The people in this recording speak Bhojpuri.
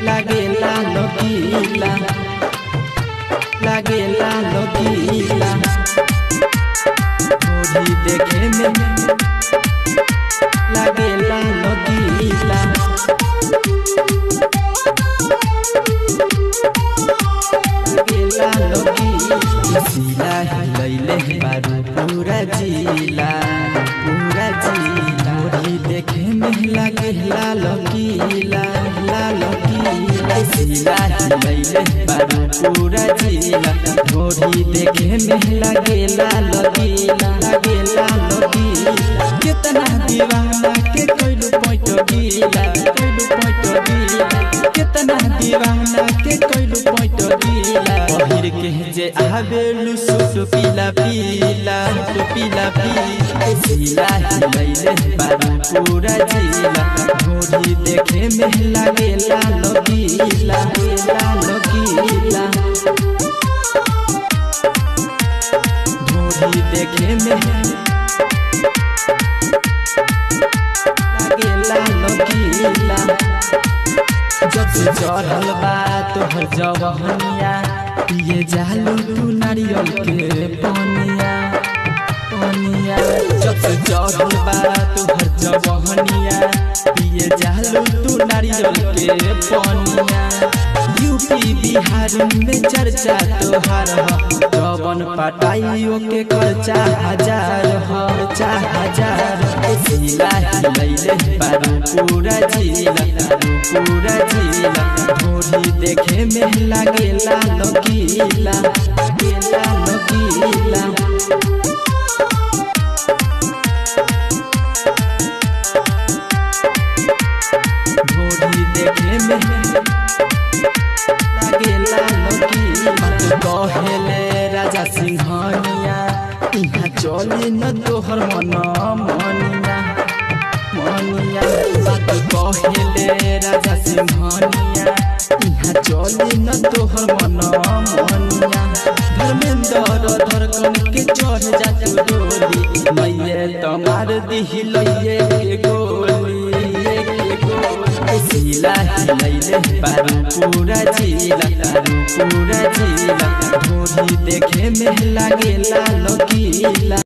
लागेला लोकीला लागेला लोकीला थोड़ी देखे में लागेला लोकीला लागेला लोकीला सीला हिलैले बारू पूरा जिला थोड़ी देखे में लागेला लोकीला सीला हिलैले बारू पूरा जिला थोड़ी देखे में लागेला लोकीला कितना दीवाना के कोइलू पॉइंट गीला कितना दीवाना के कोइलू पॉइंट गीला पहिर के जे आवेलू सूट पीला सीला हिलैले बारू पूरा जिला थोड़ी देखे में लागेला लोकीला थोड़ी देखे में लागेला लोकीला जब से चढ़ल बा तोहर जवहनिया पिए जालू तू नारियल के पनिया जब से चढ़ल बा तोहर जवहनिया पिए जालू तू नारियल के पनिया यूपी बिहार में चर्चा तोहार जवन पटाइयो के खर्चा हजार सीला हिलैले बारू पूरा जिला थोड़ी देखे में लागेला लोकीला थोड़ी देखे में लागेला लोकीला कहेले राजा सिंघनिया इहाँ चली न तोहर मनिया बात कहेले राजा सिंघनिया इहाँ चली न तोहर मनिया धर्मेंद्र धड़कन के चढ़ जातू डोली मैये तमार दिही लइये गोली सीला हिलैले बारू पूरा जिला थोड़ी देखे में लागेला लोकीला।